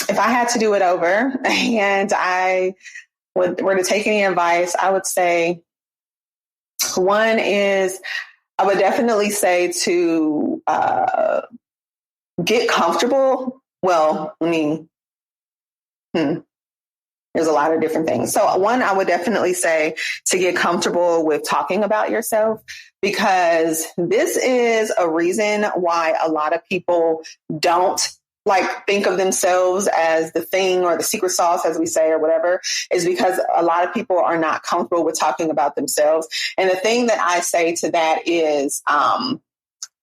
If I had to do it over and I were to take any advice, I would say one is I would definitely say to get comfortable. Well, I mean, there's a lot of different things. So one, I would definitely say to get comfortable with talking about yourself, because this is a reason why a lot of people don't think of themselves as the thing or the secret sauce, as we say, or whatever, is because a lot of people are not comfortable with talking about themselves. And the thing that I say to that is,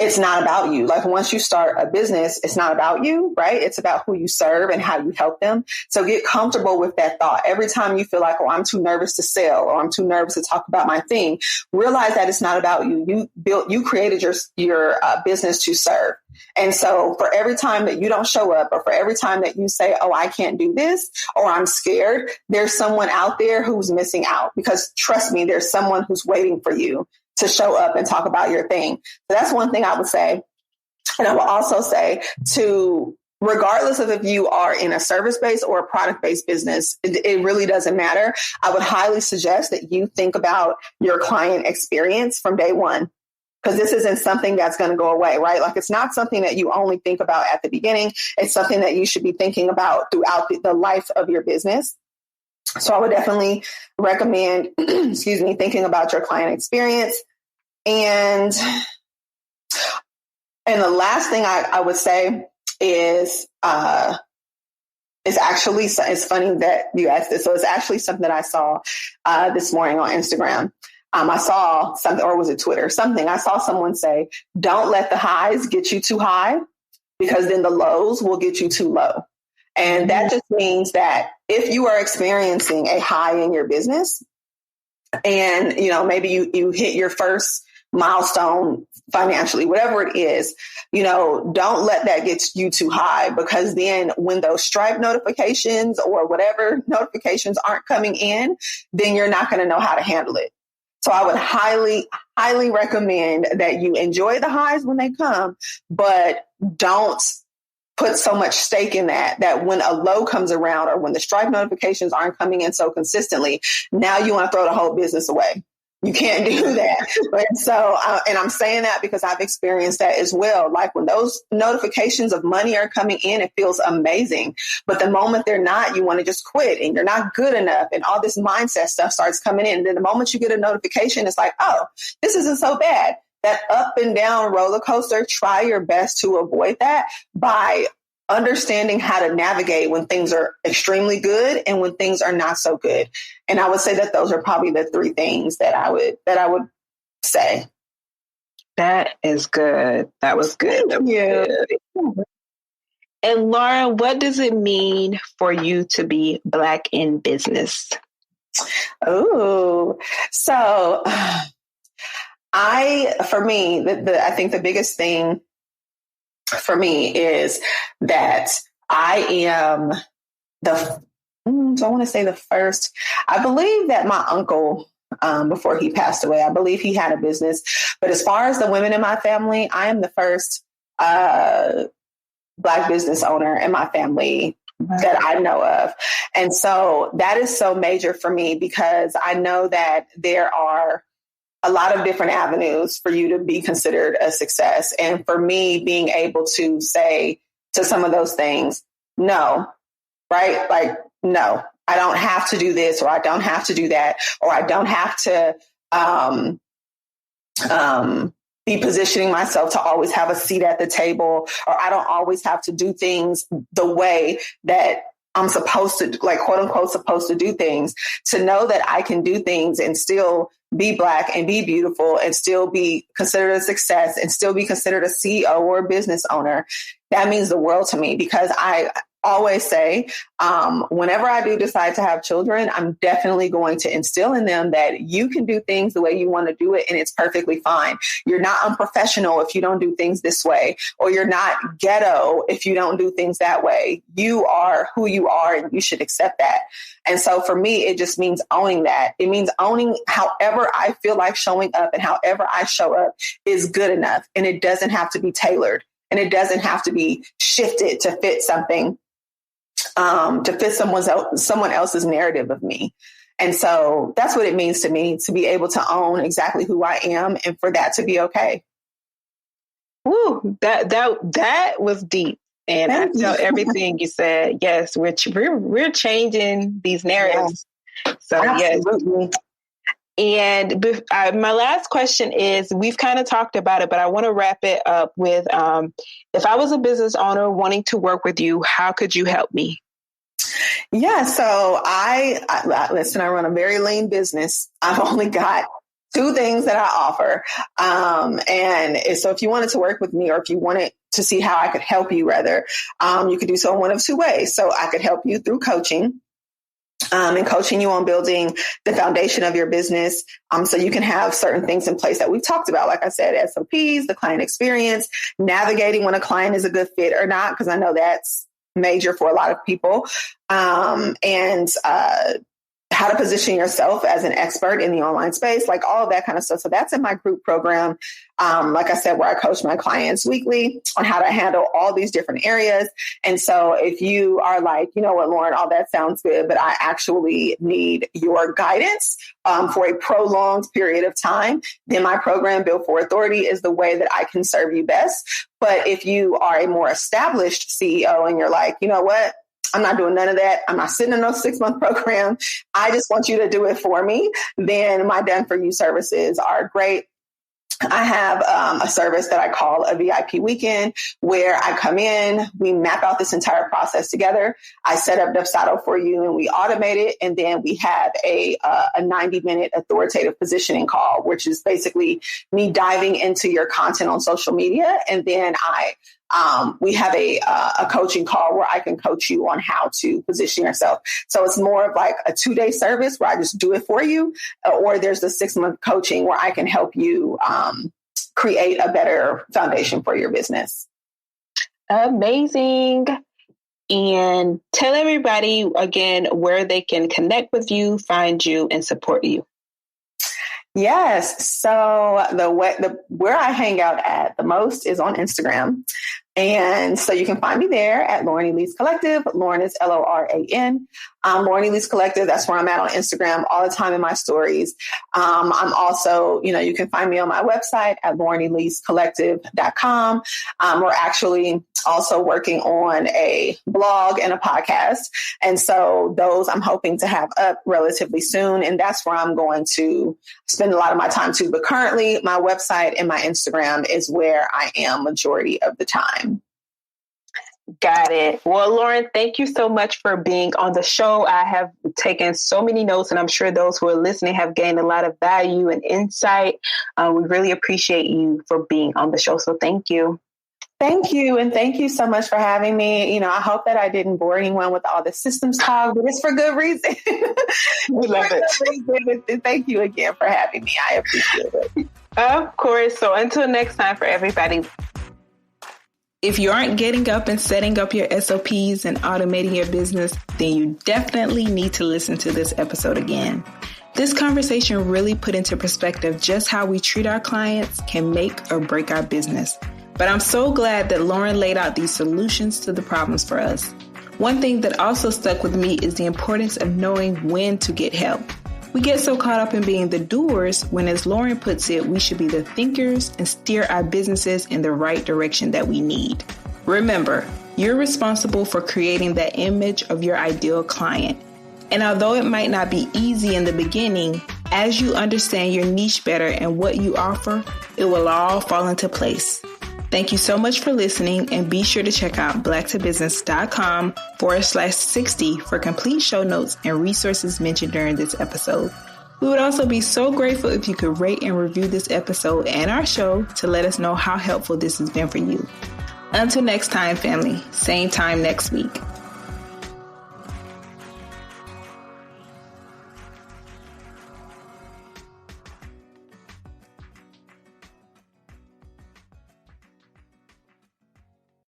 it's not about you. Like once you start a business, it's not about you, right? It's about who you serve and how you help them. So get comfortable with that thought. Every time you feel like, oh, I'm too nervous to sell or I'm too nervous to talk about my thing, realize that it's not about you. You created your business to serve. And so for every time that you don't show up or for every time that you say, oh, I can't do this or I'm scared, there's someone out there who's missing out, because trust me, there's someone who's waiting for you to show up and talk about your thing. So that's one thing I would say. And I will also say to, regardless of if you are in a service-based or a product-based business, it really doesn't matter. I would highly suggest that you think about your client experience from day one, because this isn't something that's going to go away, right? Like it's not something that you only think about at the beginning. It's something that you should be thinking about throughout the life of your business. So I would definitely recommend, thinking about your client experience. And the last thing I would say is actually, it's funny that you asked this. So it's actually something that I saw this morning on Instagram. I saw something, or was it Twitter? Something. I saw someone say, don't let the highs get you too high, because then the lows will get you too low. And that just means that if you are experiencing a high in your business and, maybe you hit your first milestone financially, whatever it is, don't let that get you too high, because then when those Stripe notifications or whatever notifications aren't coming in, then you're not going to know how to handle it. So I would highly, highly recommend that you enjoy the highs when they come, but don't put so much stake in that when a low comes around or when the Stripe notifications aren't coming in so consistently, now you want to throw the whole business away. You can't do that. And so, and I'm saying that because I've experienced that as well. Like when those notifications of money are coming in, it feels amazing. But the moment they're not, you want to just quit and you're not good enough. And all this mindset stuff starts coming in. And then the moment you get a notification, it's like, oh, this isn't so bad. That up and down roller coaster, try your best to avoid that by understanding how to navigate when things are extremely good and when things are not so good. And I would say that those are probably the 3 things that I would say. That is good. That was good. Yeah. And Laura, what does it mean for you to be Black in business? Oh, so I think the biggest thing for me is that I am so I want to say the first. I believe that my uncle, before he passed away, I believe he had a business. But as far as the women in my family, I am the first Black business owner in my family that I know of. And so that is so major for me, because I know that there are a lot of different avenues for you to be considered a success. And for me, being able to say to some of those things, no, right? Like, no, I don't have to do this, or I don't have to do that, or I don't have to be positioning myself to always have a seat at the table, or I don't always have to do things the way that I'm supposed to, like, quote unquote, supposed to do things. To know that I can do things and still be Black and be beautiful and still be considered a success and still be considered a CEO or a business owner, that means the world to me, because I always say, whenever I do decide to have children, I'm definitely going to instill in them that you can do things the way you want to do it, and it's perfectly fine. You're not unprofessional if you don't do things this way, or you're not ghetto if you don't do things that way. You are who you are, and you should accept that. And so for me, it just means owning that. It means owning however I feel like showing up, and however I show up is good enough. And it doesn't have to be tailored, and it doesn't have to be shifted to fit something, to fit someone else's narrative of me. And so that's what it means to me, to be able to own exactly who I am, and for that to be okay. Woo, that was deep. And I felt everything you said. Yes, we're changing these narratives. Yeah. So absolutely. Yes. And my last question is, we've kind of talked about it, but I want to wrap it up with, if I was a business owner wanting to work with you, how could you help me? Yeah, so I run a very lean business. I've only got 2 things that I offer. And so if you wanted to work with me, or if you wanted to see how I could help you, rather, you could do so in one of 2 ways. So I could help you through coaching. And coaching you on building the foundation of your business, so you can have certain things in place that we've talked about. Like I said, SOPs, the client experience, navigating when a client is a good fit or not, because I know that's major for a lot of people, and how to position yourself as an expert in the online space, like all of that kind of stuff. So that's in my group program. Like I said, where I coach my clients weekly on how to handle all these different areas. And so if you are like, you know what, Loran, all that sounds good, but I actually need your guidance for a prolonged period of time, then my program, Built for Authority, is the way that I can serve you best. But if you are a more established CEO and you're like, you know what, I'm not doing none of that, I'm not sitting in no 6-month program, I just want you to do it for me, then my done for you services are great. I have a service that I call a VIP weekend, where I come in, we map out this entire process together. I set up Dubsado for you and we automate it. And then we have a 90-minute authoritative positioning call, which is basically me diving into your content on social media. And then we have a coaching call where I can coach you on how to position yourself. So it's more of like a 2-day service where I just do it for you, or there's the 6-month coaching where I can help you create a better foundation for your business. Amazing. And tell everybody again where they can connect with you, find you, and support you. Yes. So where I hang out at the most is on Instagram. And so you can find me there at Loran Elise Collective. Loran is Loran. Loran Elise Collective. That's where I'm at on Instagram all the time in my stories. I'm also, you can find me on my website at LoranEliseCollective.com. We're actually also working on a blog and a podcast. And so those I'm hoping to have up relatively soon. And that's where I'm going to spend a lot of my time too. But currently my website and my Instagram is where I am majority of the time. Got it. Well, Loran, thank you so much for being on the show. I have taken so many notes, and I'm sure those who are listening have gained a lot of value and insight. We really appreciate you for being on the show. So thank you. Thank you. And thank you so much for having me. I hope that I didn't bore anyone with all the systems talk, but it's for good reason. We love it. And thank you again for having me. I appreciate it. Of course. So until next time, for everybody. If you aren't getting up and setting up your SOPs and automating your business, then you definitely need to listen to this episode again. This conversation really put into perspective just how we treat our clients can make or break our business. But I'm so glad that Loran laid out these solutions to the problems for us. One thing that also stuck with me is the importance of knowing when to get help. We get so caught up in being the doers when, as Loran puts it, we should be the thinkers and steer our businesses in the right direction that we need. Remember, You're responsible for creating that image of your ideal client. And although it might not be easy in the beginning, as you understand your niche better and what you offer, it will all fall into place. Thank you so much for listening, and be sure to check out blacktobusiness.com/60 for complete show notes and resources mentioned during this episode. We would also be so grateful if you could rate and review this episode and our show to let us know how helpful this has been for you. Until next time, family, same time next week.